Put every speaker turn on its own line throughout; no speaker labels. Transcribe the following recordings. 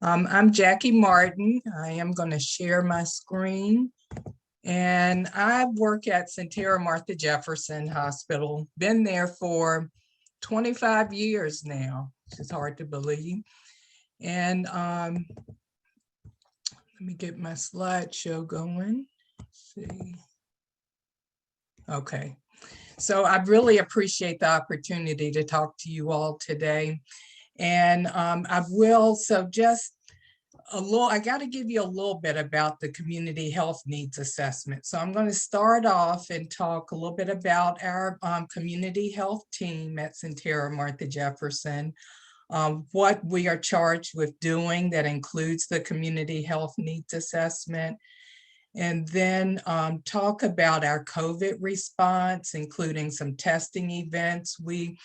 I'm Jackie Martin. I am going to share my screen. And I work at Sentara Martha Jefferson Hospital. Been there for 25 years now, which is hard to believe. And let me get my slideshow going. Let's see. Okay. So I really appreciate the opportunity to talk to you all today. And I got to give you a little bit about the community health needs assessment. So I'm going to start off and talk a little bit about our community health team at Sentara Martha Jefferson, what we are charged with doing that includes the community health needs assessment, and then talk about our COVID response, including some testing events we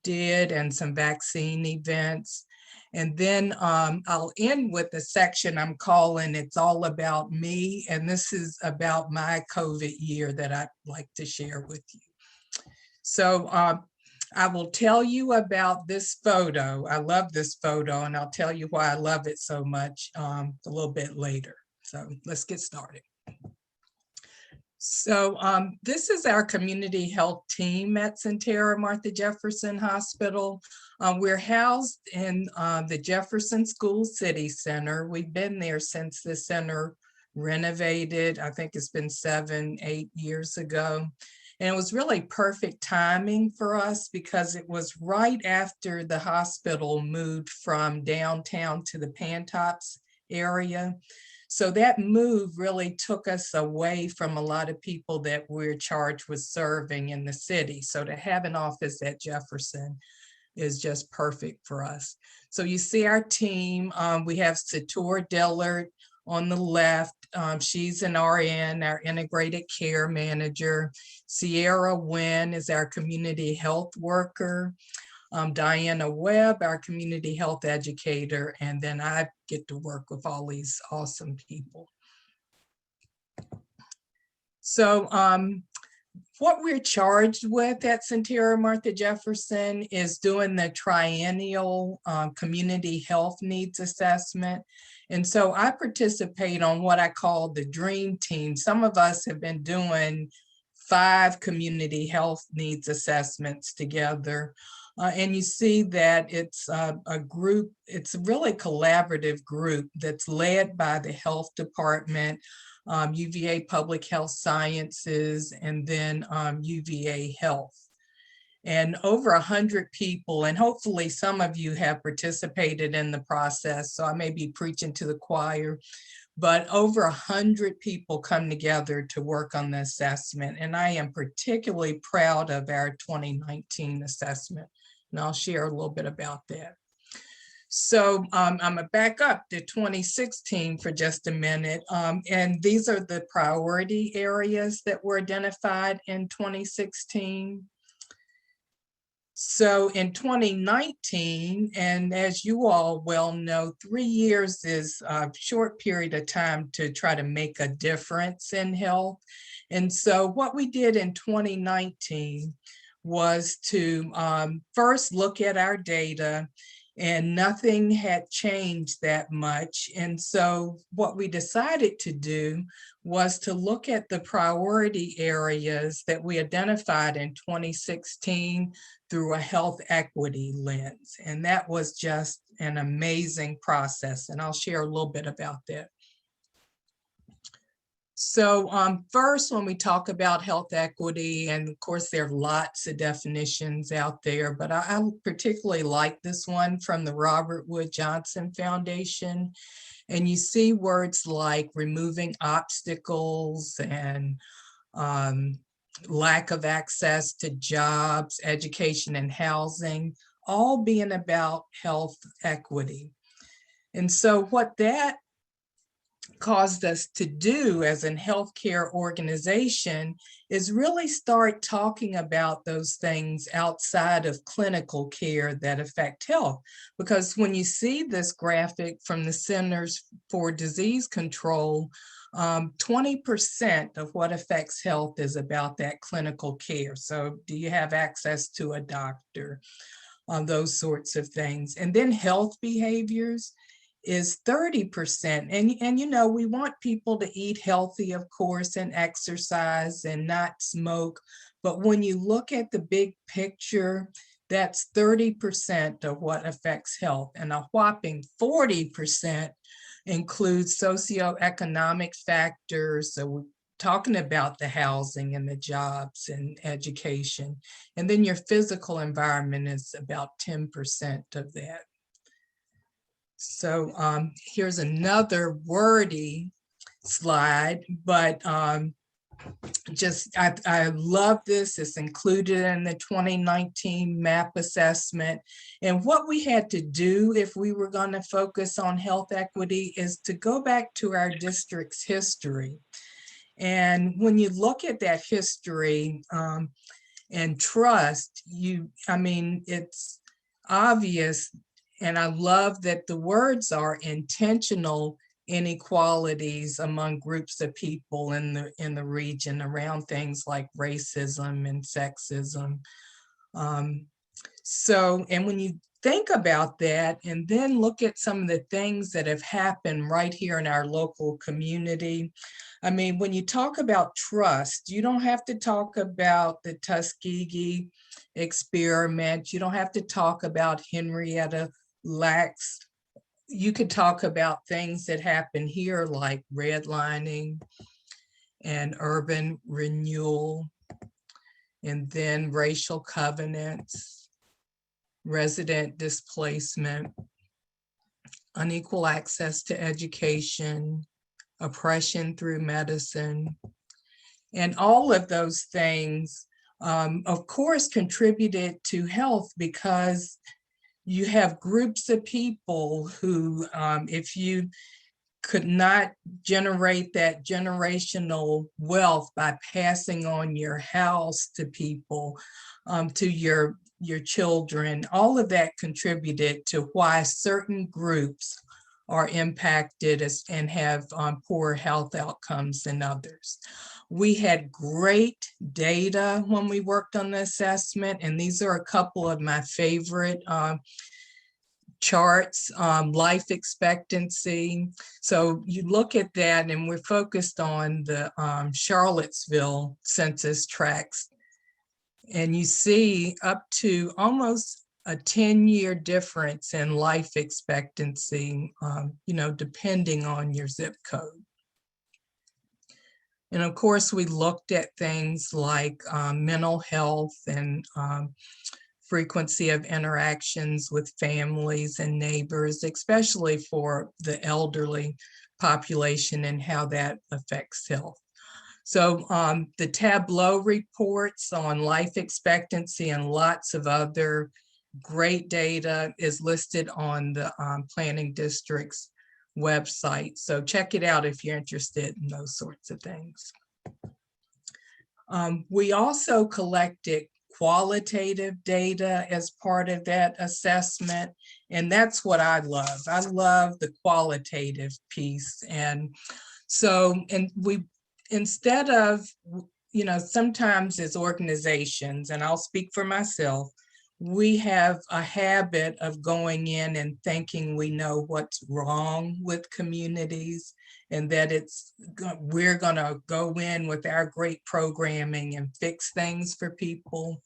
did and some vaccine events. And then I'll end with a section I'm calling It's All About Me. And this is about my COVID year that I'd like to share with you. So I will tell you about this photo. I love this photo, and I'll tell you why I love it so much a little bit later. So let's get started. So this is our community health team at Sentara Martha Jefferson Hospital. We're housed in the Jefferson School City Center. We've been there since the center renovated. I think it's been 7-8 years ago. And it was really perfect timing for us because it was right after the hospital moved from downtown to the Pantops area. So that move really took us away from a lot of people that we're charged with serving in the city. So to have an office at Jefferson is just perfect for us. So you see our team. We have Sator Dillard on the left. She's an RN, our integrated care manager. Sierra Wynn is our community health worker. Diana Webb, our community health educator, and then I get to work with all these awesome people. So what we're charged with at Sentara Martha Jefferson is doing the triennial community health needs assessment. And so I participate on what I call the dream team. Some of us have been doing 5 community health needs assessments together. And you see that it's a group, it's a really collaborative group that's led by the health department, UVA Public Health Sciences, and then UVA Health. And over 100 people, and hopefully some of you have participated in the process, so I may be preaching to the choir, but over 100 people come together to work on the assessment. And I am particularly proud of our 2019 assessment. And I'll share a little bit about that. So I'm gonna back up to 2016 for just a minute. And these are the priority areas that were identified in 2016. So in 2019, and as you all well know, 3 years is a short period of time to try to make a difference in health. And so what we did in 2019 was to first look at our data, and nothing had changed that much. And so what we decided to do was to look at the priority areas that we identified in 2016 through a health equity lens. And that was just an amazing process. And I'll share a little bit about that. So first, when we talk about health equity, and of course there are lots of definitions out there, but I particularly like this one from the Robert Wood Johnson Foundation. And you see words like removing obstacles and lack of access to jobs, education, and housing, all being about health equity. And so what that caused us to do as a healthcare organization is really start talking about those things outside of clinical care that affect health. Because when you see this graphic from the Centers for Disease Control, 20% of what affects health is about that clinical care. So do you have access to a doctor? those sorts of things. And then health behaviors is 30%. And you know, we want people to eat healthy, of course, and exercise and not smoke. But when you look at the big picture, that's 30% of what affects health. And a whopping 40% includes socioeconomic factors. So we're talking about the housing and the jobs and education. And then your physical environment is about 10% of that. So here's another wordy slide, but I love this. It's included in the 2019 MAP assessment. And what we had to do if we were going to focus on health equity is to go back to our district's history. And when you look at that history and trust, it's obvious. And I love that the words are intentional inequalities among groups of people in the region around things like racism and sexism. And when you think about that and then look at some of the things that have happened right here in our local community, I mean, when you talk about trust, you don't have to talk about the Tuskegee experiment. You don't have to talk about Henrietta Lacks. You could talk about things that happen here like redlining and urban renewal, and then racial covenants, resident displacement, unequal access to education, oppression through medicine. And all of those things, of course, contributed to health because you have groups of people who, if you could not generate that generational wealth by passing on your house to people, to your children, all of that contributed to why certain groups are impacted and have poor health outcomes than others. We had great data when we worked on the assessment, and these are a couple of my favorite charts, life expectancy. So you look at that, and we're focused on the Charlottesville census tracts, and you see up to almost a 10-year difference in life expectancy, depending on your zip code. And of course, we looked at things like mental health and frequency of interactions with families and neighbors, especially for the elderly population and how that affects health. So the Tableau reports on life expectancy and lots of other great data is listed on the planning district's website. So check it out if you're interested in those sorts of things. We also collected qualitative data as part of that assessment, and that's what I love. I love the qualitative piece. And so, instead of, sometimes as organizations, and I'll speak for myself, we have a habit of going in and thinking we know what's wrong with communities and that we're gonna go in with our great programming and fix things for people.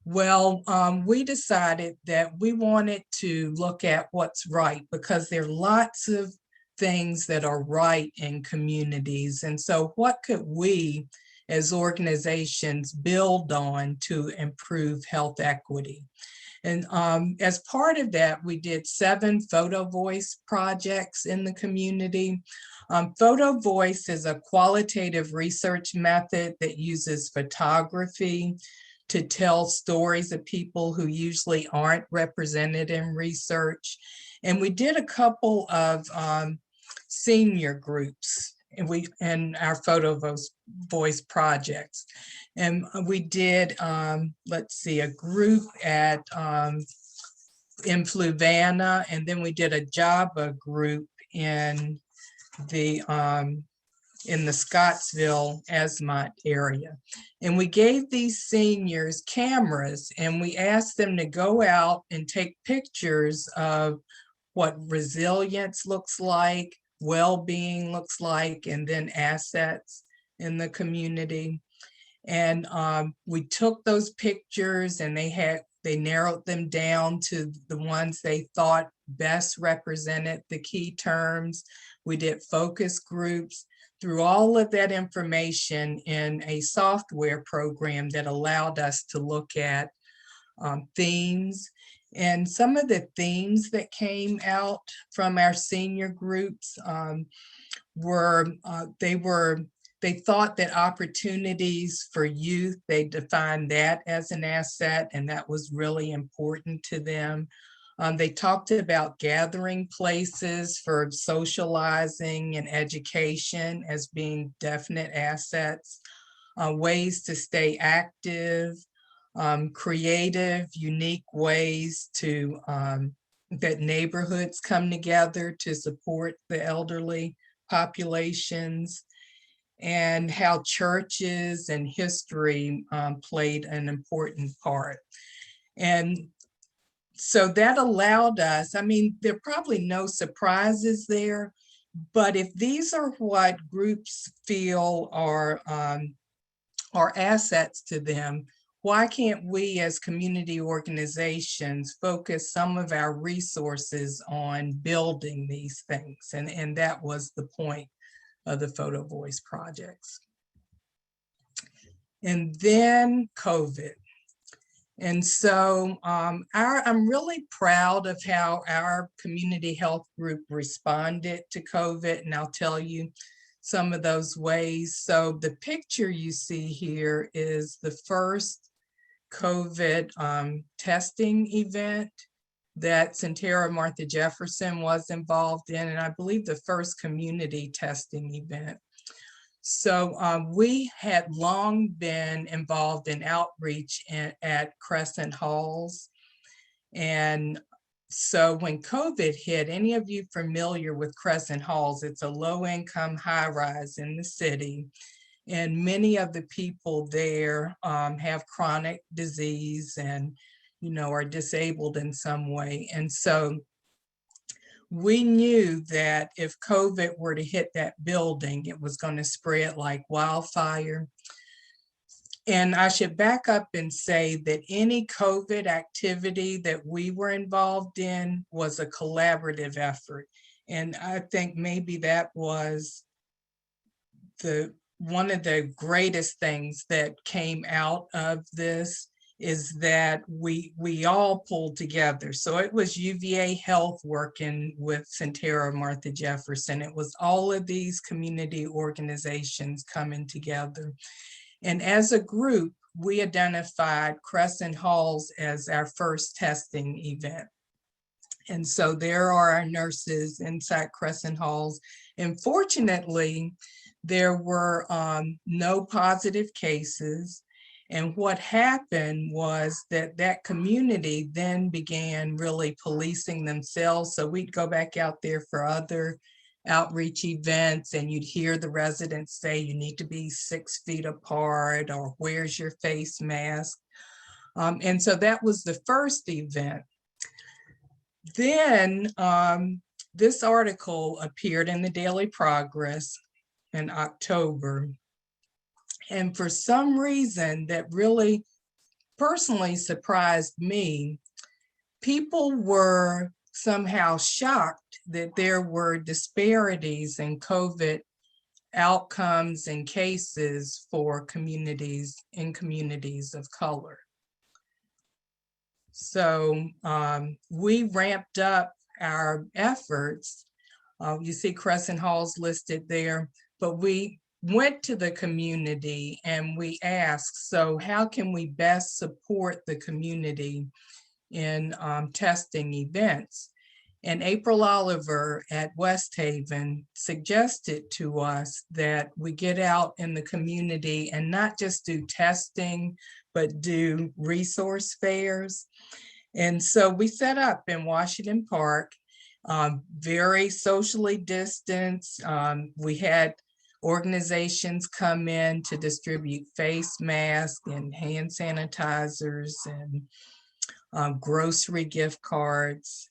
Well, we decided that we wanted to look at what's right because there are lots of things that are right in communities. And so what could we as organizations build on to improve health equity? And as part of that, we did 7 photo voice projects in the community. Photo voice is a qualitative research method that uses photography to tell stories of people who usually aren't represented in research. And we did a couple of senior groups in our photo voice projects. And we did, a group in Fluvanna, and then we did a JABA group in the in the Scottsville, Esmont area. And we gave these seniors cameras and we asked them to go out and take pictures of what resilience looks like, well-being looks like, and then assets in the community. And we took those pictures and they narrowed them down to the ones they thought best represented the key terms. We did focus groups, through all of that information in a software program that allowed us to look at themes. And some of the themes that came out from our senior groups were they thought that opportunities for youth, they defined that as an asset, and that was really important to them. They talked about gathering places for socializing and education as being definite assets, ways to stay active, creative, unique ways to that neighborhoods come together to support the elderly populations, and how churches and history played an important part. And so that allowed us, I mean, there are probably no surprises there, but if these are what groups feel are assets to them, why can't we as community organizations focus some of our resources on building these things? And that was the point of the Photo Voice projects. And then COVID. And so I'm really proud of how our community health group responded to COVID, and I'll tell you some of those ways. So the picture you see here is the first COVID testing event that Sentara Martha Jefferson was involved in, and I believe the first community testing event. So we had long been involved in outreach at Crescent Halls. And so when COVID hit, any of you familiar with Crescent Halls, it's a low-income high-rise in the city. And many of the people there have chronic disease and, you know, are disabled in some way. And so we knew that if COVID were to hit that building, it was going to spread like wildfire. And I should back up and say that any COVID activity that we were involved in was a collaborative effort. And I think maybe that was one of the greatest things that came out of this, is that we all pulled together. So it was UVA Health working with Sentara Martha Jefferson. It was all of these community organizations coming together. And as a group, we identified Crescent Halls as our first testing event. And so there are our nurses inside Crescent Halls. And fortunately, there were no positive cases. And what happened was that community then began really policing themselves. So we'd go back out there for other outreach events and you'd hear the residents say, you need to be 6 feet apart, or where's your face mask? And so that was the first event. Then this article appeared in the Daily Progress in October. And for some reason that really personally surprised me, people were somehow shocked that there were disparities in COVID outcomes and cases for communities of color. So we ramped up our efforts. You see Crescent Halls listed there, but we went to the community and we asked, so how can we best support the community in testing events? And April Oliver at West Haven suggested to us that we get out in the community and not just do testing, but do resource fairs. And so we set up in Washington Park, very socially distanced. We had Organizations come in to distribute face masks and hand sanitizers and grocery gift cards.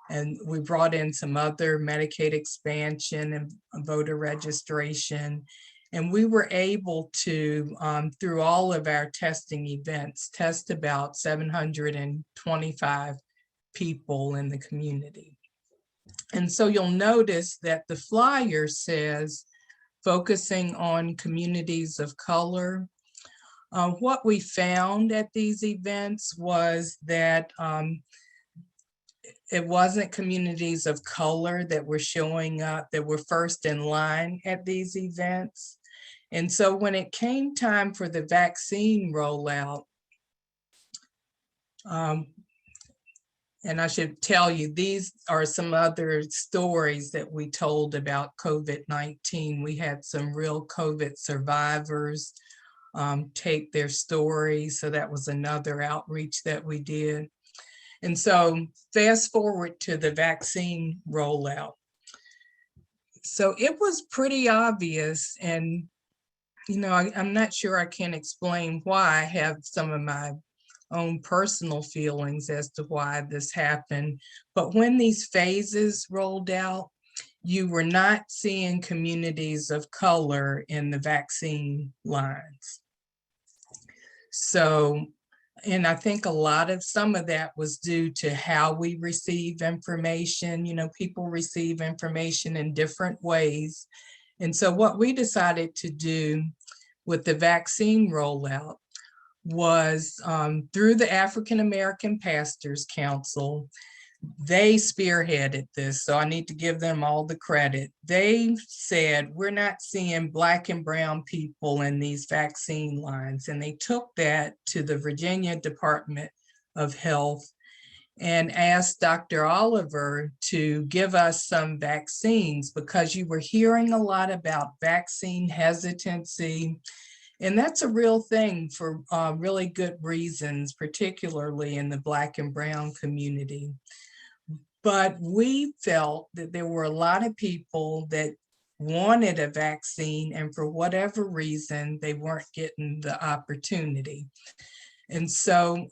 And we brought in some other Medicaid expansion and voter registration. And we were able to, through all of our testing events, test about 725 people in the community. And so you'll notice that the flyer says, focusing on communities of color. What we found at these events was that it wasn't communities of color that were showing up, that were first in line at these events. And so when it came time for the vaccine rollout, and I should tell you, these are some other stories that we told about COVID-19. We had some real COVID survivors take their stories. So that was another outreach that we did. And so fast forward to the vaccine rollout. So it was pretty obvious, and I'm not sure I can explain why. I have some of my own personal feelings as to why this happened. But when these phases rolled out, you were not seeing communities of color in the vaccine lines. So, and I think some of that was due to how we receive information. People receive information in different ways. And so what we decided to do with the vaccine rollout was through the African American Pastors Council. They spearheaded this, so I need to give them all the credit. They said, we're not seeing Black and brown people in these vaccine lines. And they took that to the Virginia Department of Health and asked Dr. Oliver to give us some vaccines, because you were hearing a lot about vaccine hesitancy. And that's a real thing for really good reasons, particularly in the Black and brown community. But we felt that there were a lot of people that wanted a vaccine, and for whatever reason, they weren't getting the opportunity. And so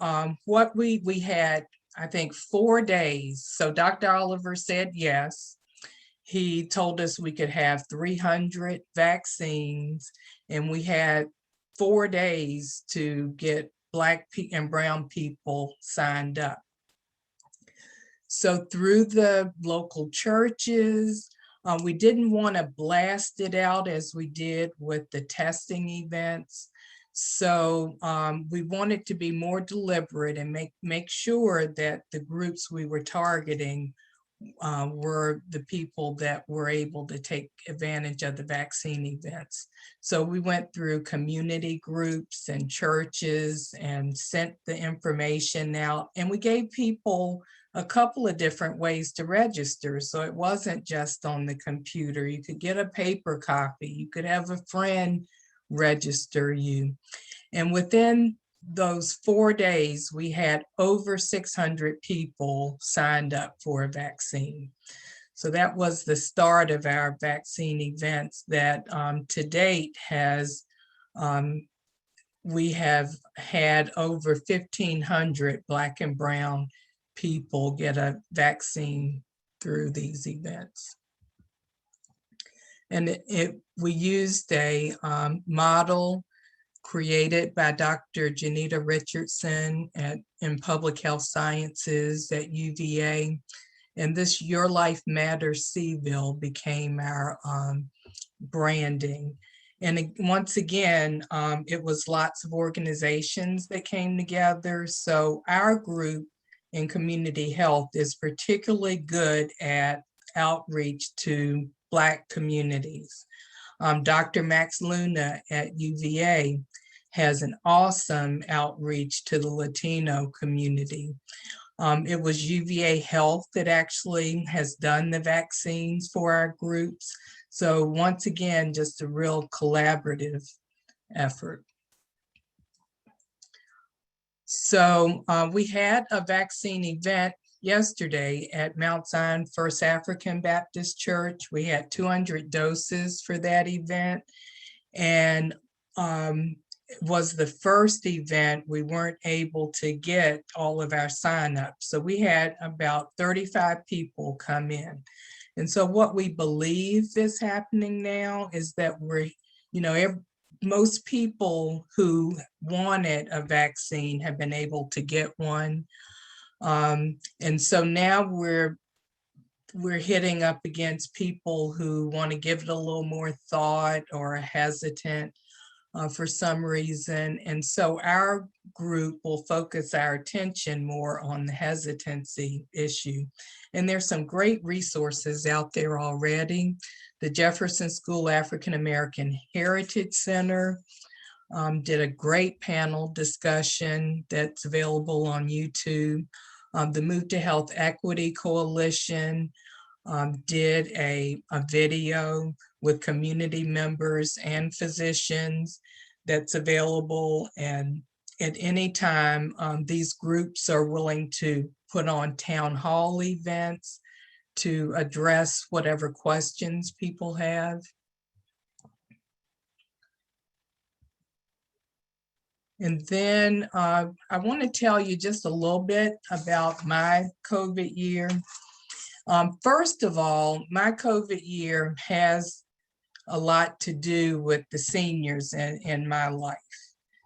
what we had, I think, 4 days. So Dr. Oliver said yes. He told us we could have 300 vaccines, and we had 4 days to get Black and brown people signed up. So through the local churches, we didn't want to blast it out as we did with the testing events. So we wanted to be more deliberate and make sure that the groups we were targeting were the people that were able to take advantage of the vaccine events. So we went through community groups and churches and sent the information out, and we gave people a couple of different ways to register. So it wasn't just on the computer. You could get a paper copy. You could have a friend register you. And within those 4 days, we had over 600 people signed up for a vaccine. So that was the start of our vaccine events that to date we have had over 1,500 Black and brown people get a vaccine through these events. And we used a model created by Dr. Janita Richardson in Public Health Sciences at UVA. And this Your Life Matters Seville became our branding. And once again, it was lots of organizations that came together. So our group in community health is particularly good at outreach to Black communities. Dr. Max Luna at UVA has an awesome outreach to the Latino community. It was UVA Health that actually has done the vaccines for our groups. So once again, just a real collaborative effort. So we had a vaccine event yesterday at Mount Zion First African Baptist Church. We had 200 doses for that event. And it was the first event we weren't able to get all of our signups. So we had about 35 people come in. And so what we believe is happening now is that most people who wanted a vaccine have been able to get one. And so now we're hitting up against people who want to give it a little more thought or are hesitant for some reason. And so our group will focus our attention more on the hesitancy issue. And there's some great resources out there already. The Jefferson School African American Heritage Center did a great panel discussion that's available on YouTube. The Move to Health Equity Coalition did a video with community members and physicians that's available. And at any time, these groups are willing to put on town hall events to address whatever questions people have. And then I want to tell you just a little bit about my COVID year. First of all, my COVID year has a lot to do with the seniors in my life.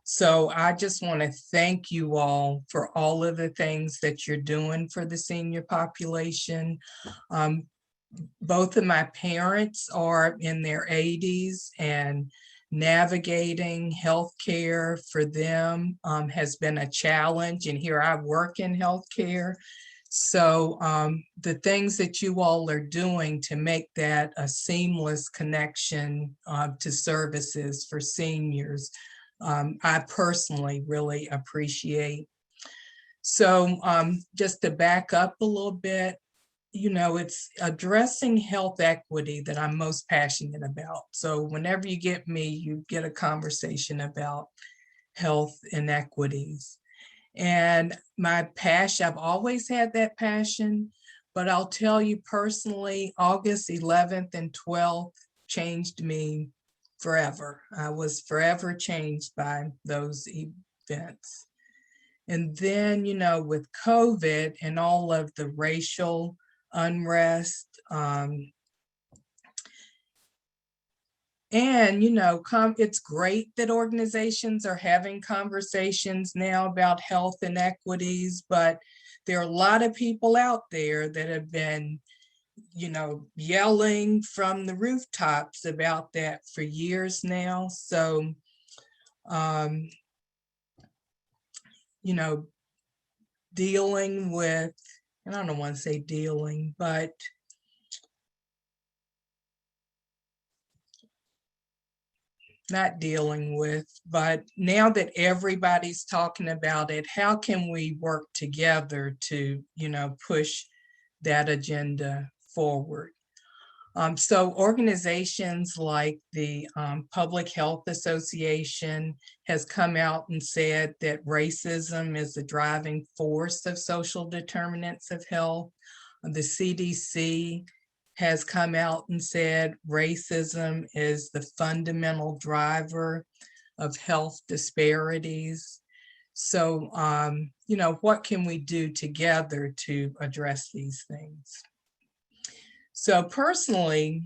So I just want to thank you all for all of the things that you're doing for the senior population. Both of my parents are in their 80s, and navigating healthcare for them has been a challenge. And here I work in healthcare. So the things that you all are doing to make that a seamless connection to services for seniors, I personally really appreciate. So just to back up a little bit, it's addressing health equity that I'm most passionate about. So whenever you get me, you get a conversation about health inequities. And my passion, I've always had that passion, but I'll tell you personally, August 11th and 12th changed me forever. I was forever changed by those events. And then, with COVID and all of the racial unrest, and, it's great that organizations are having conversations now about health inequities, but there are a lot of people out there that have been, yelling from the rooftops about that for years now. So, dealing with, and I don't want to say dealing, but not dealing with, but now that everybody's talking about it, how can we work together to, push that agenda forward? So organizations like the Public Health Association has come out and said that racism is the driving force of social determinants of health. The CDC has come out and said racism is the fundamental driver of health disparities. So, what can we do together to address these things? So personally,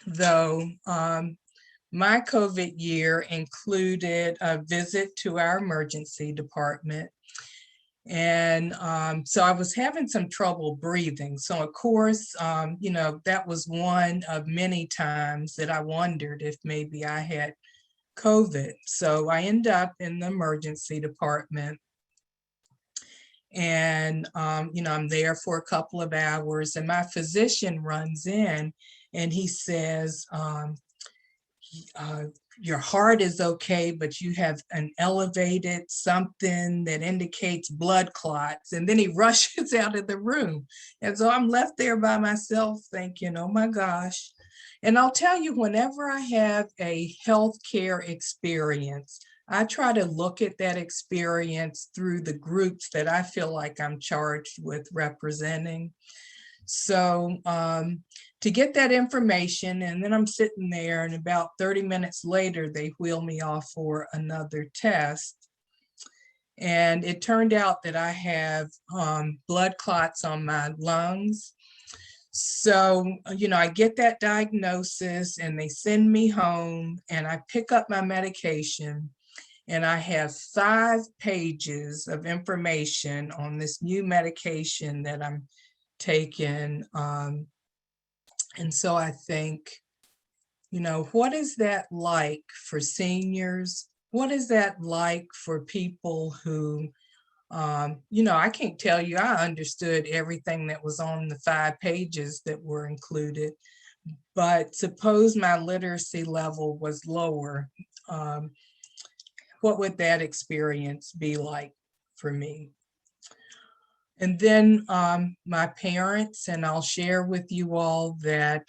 though, my COVID year included a visit to our emergency department. And so I was having some trouble breathing. So of course, that was one of many times that I wondered if maybe I had COVID. So I ended up in the emergency department. And, I'm there for a couple of hours, and my physician runs in and he says, your heart is okay, but you have an elevated something that indicates blood clots. And then he rushes out of the room. And so I'm left there by myself thinking, oh my gosh. And I'll tell you, whenever I have a healthcare experience, I try to look at that experience through the groups that I feel like I'm charged with representing. So to get that information, and then I'm sitting there, and about 30 minutes later, they wheel me off for another test. And it turned out that I have blood clots on my lungs. So, I get that diagnosis and they send me home, and I pick up my medication, and I have 5 pages of information on this new medication that I'm taking. And so I think, what is that like for seniors? What is that like for people who, I can't tell you I understood everything that was on the 5 pages that were included, but suppose my literacy level was lower. What would that experience be like for me? And then my parents, and I'll share with you all that,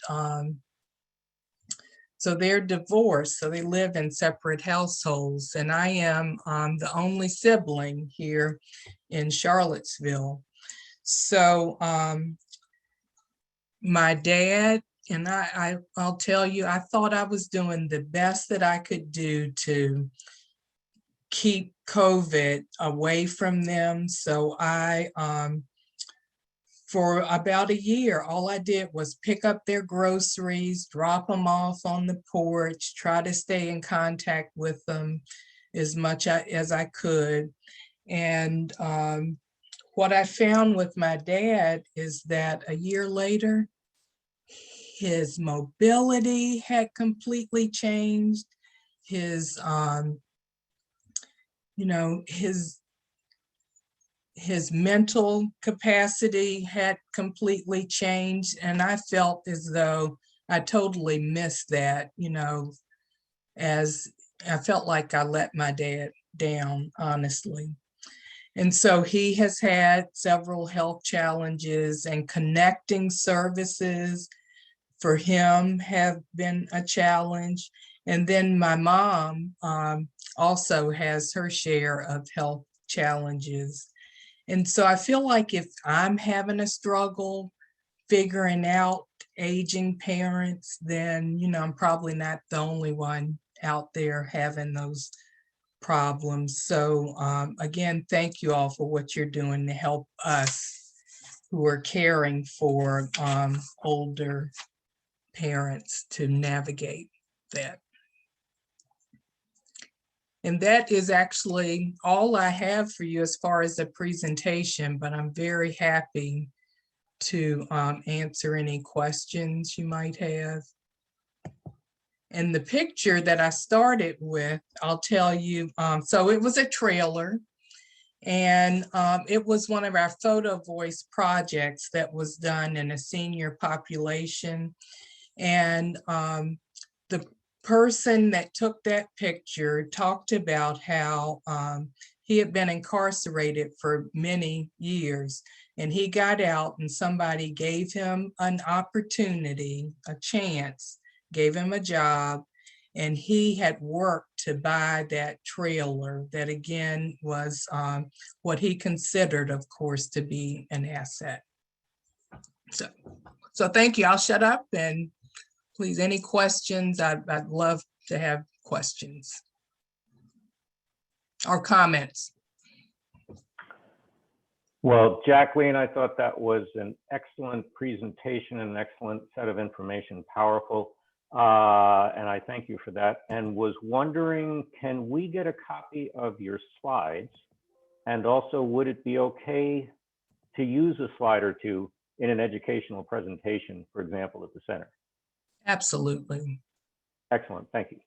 so they're divorced, so they live in separate households, and I am the only sibling here in Charlottesville. So my dad, and I'll tell you, I thought I was doing the best that I could do to keep COVID away from them. So for about a year, all I did was pick up their groceries, drop them off on the porch, try to stay in contact with them as much as I could. And what I found with my dad is that a year later, his mobility had completely changed. His, his mental capacity had completely changed. And I felt as though I totally missed that, as I felt like I let my dad down, honestly. And so he has had several health challenges, and connecting services for him have been a challenge. And then my mom also has her share of health challenges. And so I feel like if I'm having a struggle figuring out aging parents, then, I'm probably not the only one out there having those problems. So again, thank you all for what you're doing to help us who are caring for older parents to navigate that. And that is actually all I have for you as far as the presentation, but I'm very happy to answer any questions you might have. And the picture that I started with, I'll tell you, so it was a trailer, and it was one of our photo voice projects that was done in a senior population. And the person that took that picture talked about how he had been incarcerated for many years, and he got out and somebody gave him an opportunity, a chance, gave him a job, and he had worked to buy that trailer that again was what he considered, of course, to be an asset. So thank you. I'll shut up, and please, any questions? I'd love to have questions or comments.
Well, Jacklene, I thought that was an excellent presentation and an excellent set of information, powerful. And I thank you for that. And was wondering, can we get a copy of your slides? And also, would it be okay to use a slide or two in an educational presentation, for example, at the center?
Absolutely.
Excellent, thank you.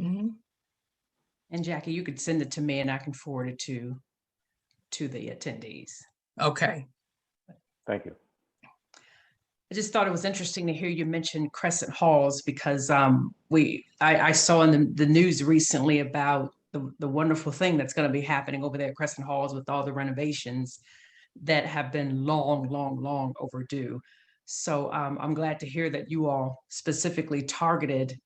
Mm-hmm.
And Jackie, you could send it to me and I can forward it to the attendees.
Okay.
Thank you.
I just thought it was interesting to hear you mention Crescent Halls, because I saw in the news recently about the wonderful thing that's going to be happening over there at Crescent Halls with all the renovations that have been long overdue. So I'm glad to hear that you all specifically targeted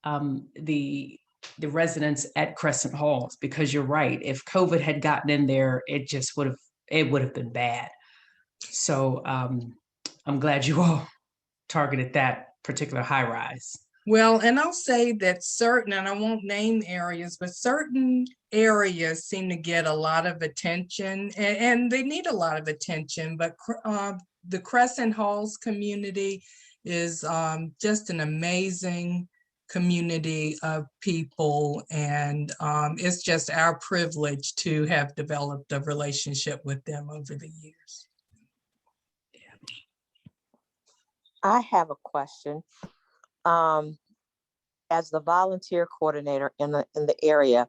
the the residents at Crescent Halls, because you're right. If COVID had gotten in there, it would have been bad. So I'm glad you all targeted that particular high rise.
Well, and I'll say that certain, and I won't name areas, but certain areas seem to get a lot of attention, and they need a lot of attention, but the Crescent Halls community is just an amazing community of people, and it's just our privilege to have developed a relationship with them over the years.
I have a question. As the volunteer coordinator in the area,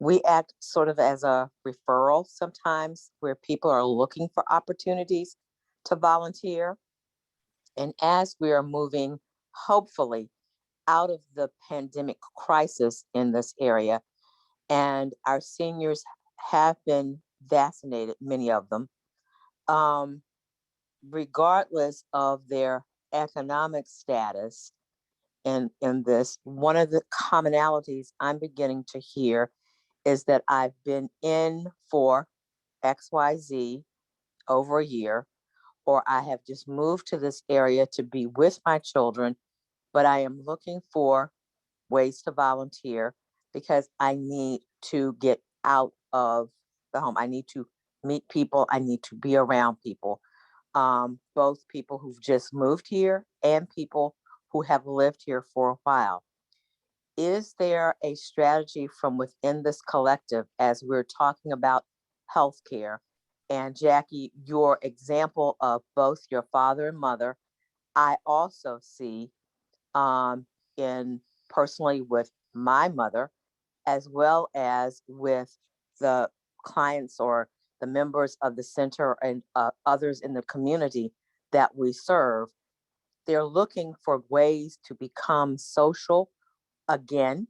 we act sort of as a referral sometimes where people are looking for opportunities to volunteer. And as we are moving, hopefully, out of the pandemic crisis in this area, and our seniors have been vaccinated, many of them, regardless of their economic status in this, one of the commonalities I'm beginning to hear is that I've been in for XYZ over a year, or I have just moved to this area to be with my children, but I am looking for ways to volunteer because I need to get out of the home. I need to meet people. I need to be around people, both people who've just moved here and people who have lived here for a while. Is there a strategy from within this collective as we're talking about healthcare? And Jackie, your example of both your father and mother, I also see in personally with my mother, as well as with the clients or the members of the center and others in the community that we serve. They're looking for ways to become social again,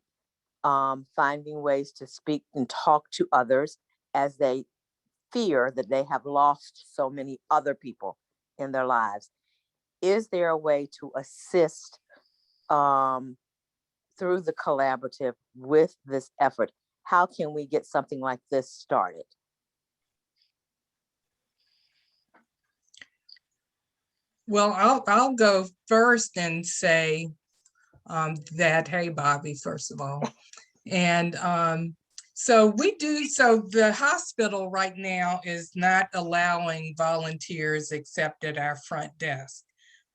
finding ways to speak and talk to others as they fear that they have lost so many other people in their lives. Is there a way to assist through the collaborative with this effort? How can we get something like this started?
Well, I'll go first and say that, hey, Bobby, first of all. And so the hospital right now is not allowing volunteers except at our front desk.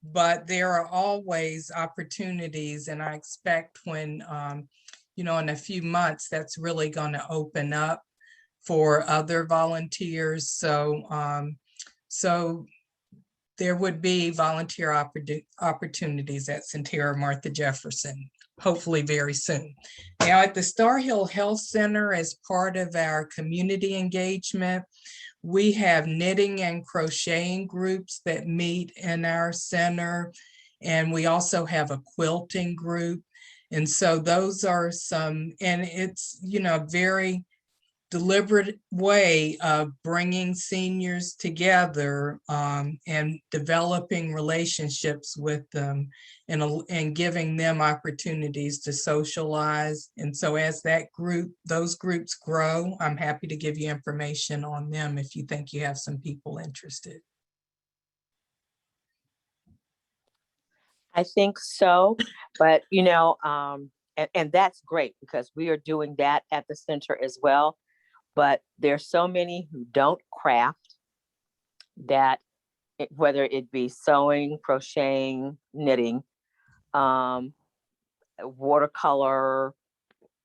But there are always opportunities, and I expect when, in a few months, that's really going to open up for other volunteers. So there would be volunteer opportunities at Sentara Martha Jefferson, hopefully very soon. Now at the Star Hill Health Center, as part of our community engagement, we have knitting and crocheting groups that meet in our center. And we also have a quilting group. And so those are some, and it's, a very deliberate way of bringing seniors together and developing relationships with them and giving them opportunities to socialize. And so as those groups grow, I'm happy to give you information on them if you think you have some people interested.
I think so, but and that's great because we are doing that at the center as well. But there's so many who don't craft that, whether it be sewing, crocheting, knitting, watercolor,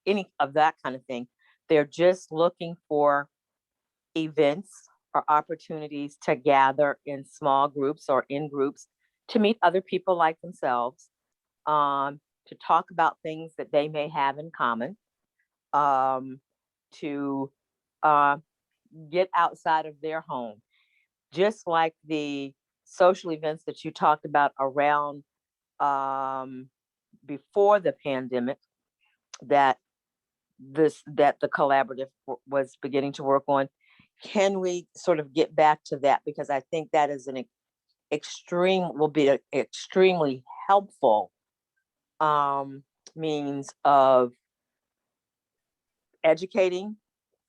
any of that kind of thing. They're just looking for events or opportunities to gather in small groups or in groups to meet other people like themselves, to talk about things that they may have in common, to get outside of their home. Just like the social events that you talked about around before the pandemic that the collaborative was beginning to work on. Can we sort of get back to that? Because I think that is will be an extremely helpful means of educating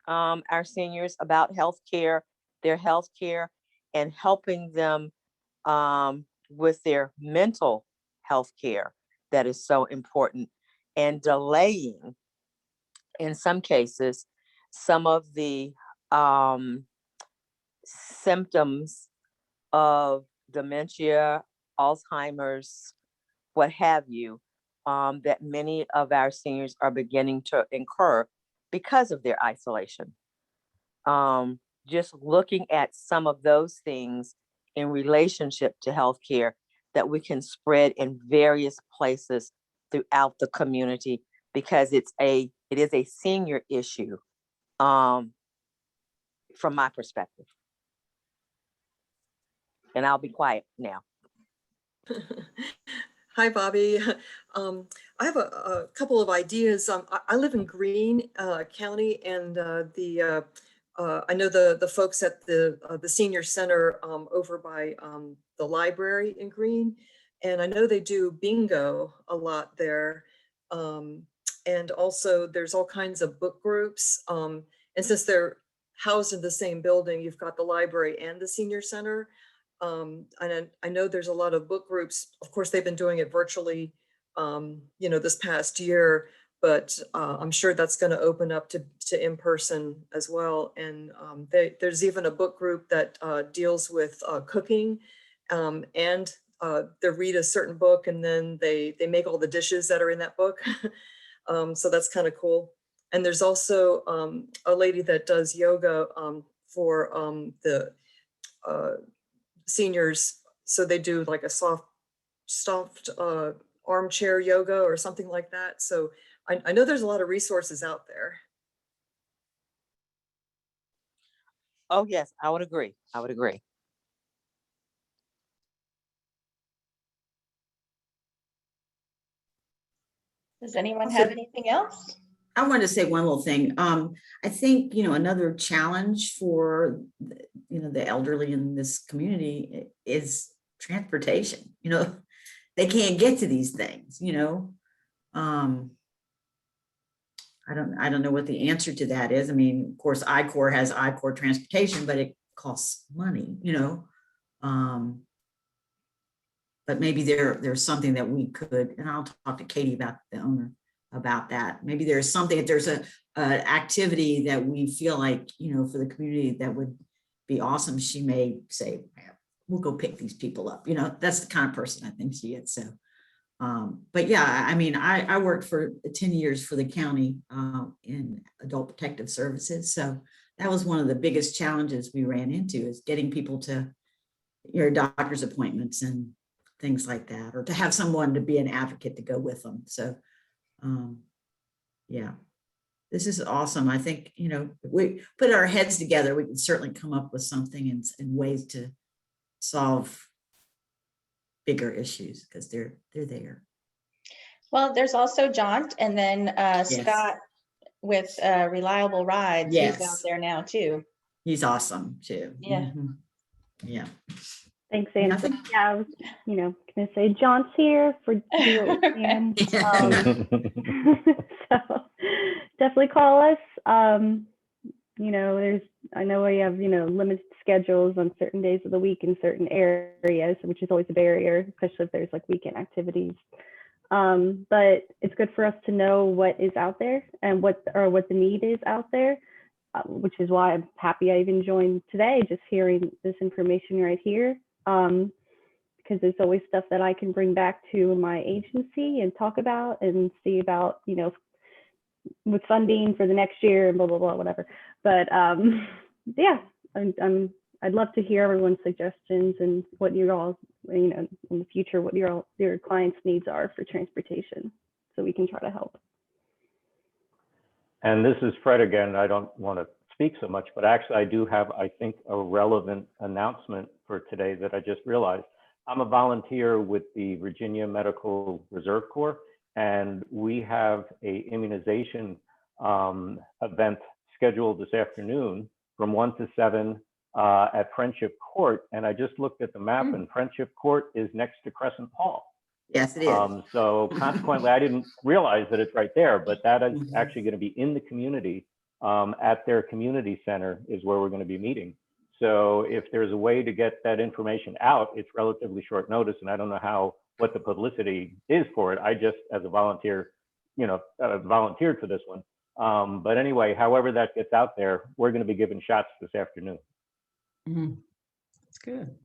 our seniors about healthcare, their healthcare, and helping them with their mental health care that is so important, and delaying, in some cases, some of the symptoms of dementia, Alzheimer's, what have you, that many of our seniors are beginning to incur because of their isolation. Just looking at some of those things in relationship to healthcare that we can spread in various places throughout the community, because it is a senior issue, from my perspective. And I'll be quiet now.
Hi, Bobby. I have a couple of ideas. I live in Greene County, and I know the folks at the senior center over by the library in Greene, and I know they do bingo a lot there. And also there's all kinds of book groups. And since they're housed in the same building, you've got the library and the senior center. And I know there's a lot of book groups. Of course, they've been doing it virtually, this past year, but I'm sure that's going to open up to in-person as well. And there's even a book group that deals with cooking, and they read a certain book, and then they make all the dishes that are in that book. So that's kind of cool. And there's also a lady that does yoga for the seniors. So they do like a soft armchair yoga or something like that. So I know there's a lot of resources out there.
Oh, yes, I would agree. I would agree.
Does anyone have anything else?
I wanted to say one little thing. I think, another challenge for, the elderly in this community is transportation. They can't get to these things, I don't know what the answer to that is. I mean, of course, I-Corps has I-Corps transportation, but it costs money, but maybe there's something that we could, and I'll talk to Katie about the owner about that. Maybe there's something, if there's a activity that we feel like, for the community that would be awesome, she may say, we'll go pick these people up. That's the kind of person I think she is. So, but yeah, I mean, I worked for 10 years for the county in adult protective services. So that was one of the biggest challenges we ran into, is getting people to your doctor's appointments and things like that, or to have someone to be an advocate to go with them. So yeah, this is awesome. I think, we put our heads together, we can certainly come up with something and ways to solve bigger issues, because they're there.
Well, there's also Jaunt, and then
Yes.
Scott with Reliable Rides.
Yes.
He's out there now too.
He's awesome too.
Yeah.
Mhm. Yeah.
Thanks, Anne.
Nothing?
Yeah, I was, gonna say John's here for do what we can. So definitely call us. I know we have, limited schedules on certain days of the week in certain areas, which is always a barrier, especially if there's like weekend activities. But it's good for us to know what is out there and what the need is out there, which is why I'm happy I even joined today, just hearing this information right here. Because there's always stuff that I can bring back to my agency and talk about and see about, with funding for the next year and blah, blah, blah, whatever. But yeah, I'd love to hear everyone's suggestions and what you all, in the future, what your clients' needs are for transportation, so we can try to help.
And this is Fred again. I don't want to speak so much, but actually I do have, I think, a relevant announcement for today that I just realized. I'm a volunteer with the Virginia Medical Reserve Corps, and we have a immunization event scheduled this afternoon from 1 to 7 at Friendship Court. And I just looked at the map, and Friendship Court is next to Crescent Hall.
Yes, it is.
So consequently, I didn't realize that it's right there, but that is
Mhm.
actually going to be in the community at their community center is where we're going to be meeting. So if there's a way to get that information out, it's relatively short notice, and I don't know what the publicity is for it. I just, as a volunteer, volunteered for this one. But anyway, however that gets out there, we're going to be giving shots this afternoon.
That's good.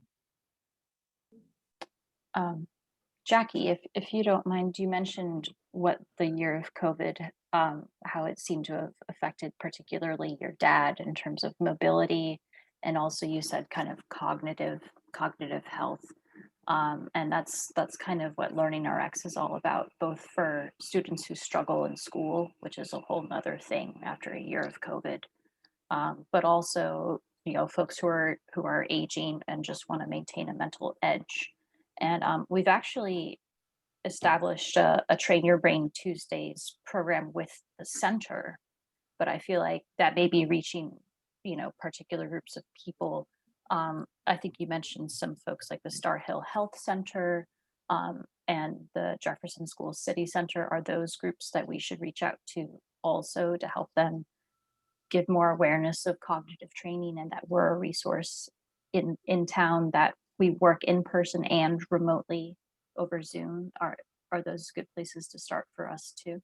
Jackie, if you don't mind, you mentioned what the year of COVID, how it seemed to have affected particularly your dad in terms of mobility, and also you said kind of cognitive health. And that's kind of what Learning RX is all about, both for students who struggle in school, which is a whole nother thing after a year of COVID, but also, folks who are aging and just want to maintain a mental edge. And we've actually established a Train Your Brain Tuesdays program with the center, but I feel like that may be reaching, particular groups of people. I think you mentioned some folks like the Star Hill Health Center and the Jefferson School City Center. Are those groups that we should reach out to also to help them give more awareness of cognitive training, and that we're a resource in town, that we work in person and remotely over Zoom? Are those good places to start for us too?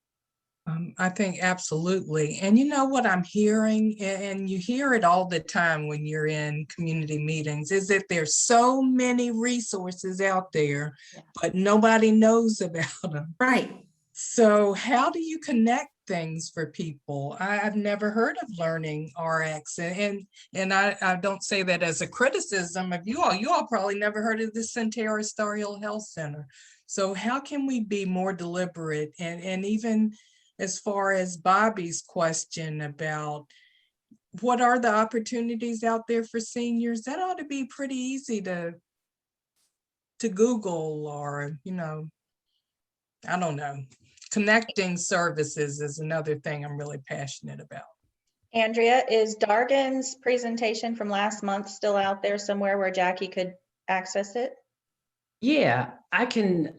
I think absolutely. And you know what I'm hearing, and you hear it all the time when you're in community meetings, is that there's so many resources out there,
Yeah.
but nobody knows about them.
Right.
So how do you connect things for people? I've never heard of Learning RX, and I don't say that as a criticism of you all. You all probably never heard of the Sentara Star Hill Health Center. So how can we be more deliberate? And even as far as Bobby's question about what are the opportunities out there for seniors, that ought to be pretty easy to Google, or, I don't know. Connecting services is another thing I'm really passionate about.
Andrea, is Dargan's presentation from last month still out there somewhere where Jackie could access it?
Yeah, I can,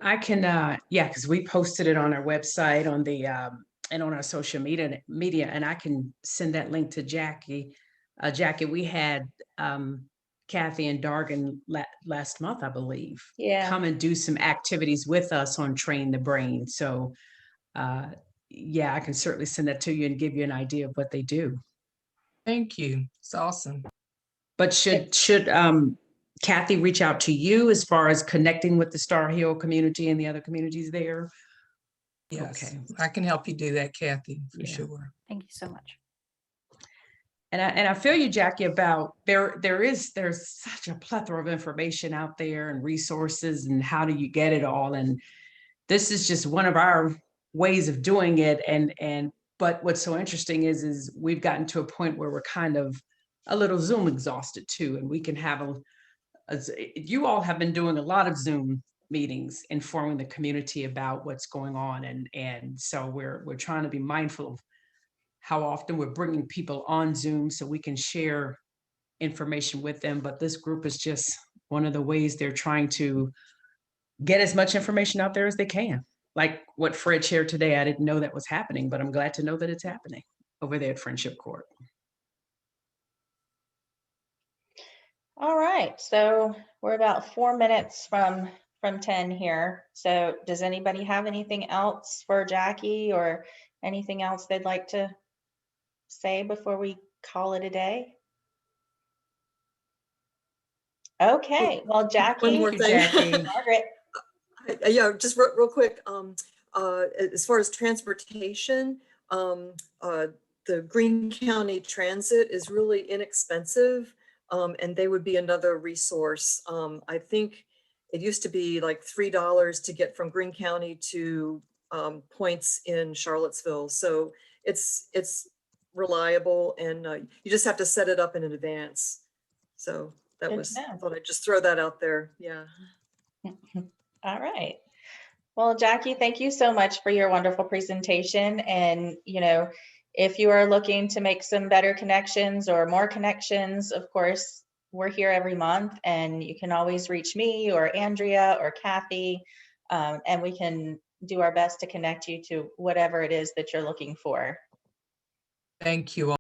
yeah, because we posted it on our website, on the, and on our social media, and I can send that link to Jackie. Jackie, we had Kathy and Dargan last month, I believe, come and do some activities with us on Train the Brain. So yeah, I can certainly send that to you and give you an idea of what they do.
Thank you. It's awesome.
But should Kathy reach out to you as far as connecting with the Star Hill community and the other communities there?
Yes,
Okay.
I can help you do that, Kathy, for
Yeah.
sure.
Thank you so much.
And I feel you, Jackie, about there's such a plethora of information out there and resources, and how do you get it all? And this is just one of our ways of doing it. But what's so interesting is we've gotten to a point where we're kind of a little Zoom exhausted too, and we can have you all have been doing a lot of Zoom meetings, informing the community about what's going on, and so we're trying to be mindful of how often we're bringing people on Zoom so we can share information with them. But this group is just one of the ways they're trying to get as much information out there as they can. Like what Fred shared today, I didn't know that was happening, but I'm glad to know that it's happening over there at Friendship Court.
All right, so we're about 4 minutes from 10 here. So does anybody have anything else for Jackie, or anything else they'd like to say before we call it a day? Okay, well, Jackie.
One more thing.
Jackie.
Margaret.
Yeah, just real quick. As far as transportation, the Greene County Transit is really inexpensive, and they would be another resource. I think it used to be like $3 to get from Greene County to points in Charlottesville. So it's reliable, and you just have to set it up in advance. So that
Good
was,
to know.
I thought I'd just throw that out there. Yeah.
All right. Well, Jackie, thank you so much for your wonderful presentation. And, if you are looking to make some better connections or more connections, of course, we're here every month, and you can always reach me or Andrea or Kathy. And we can do our best to connect you to whatever it is that you're looking for.
Thank you.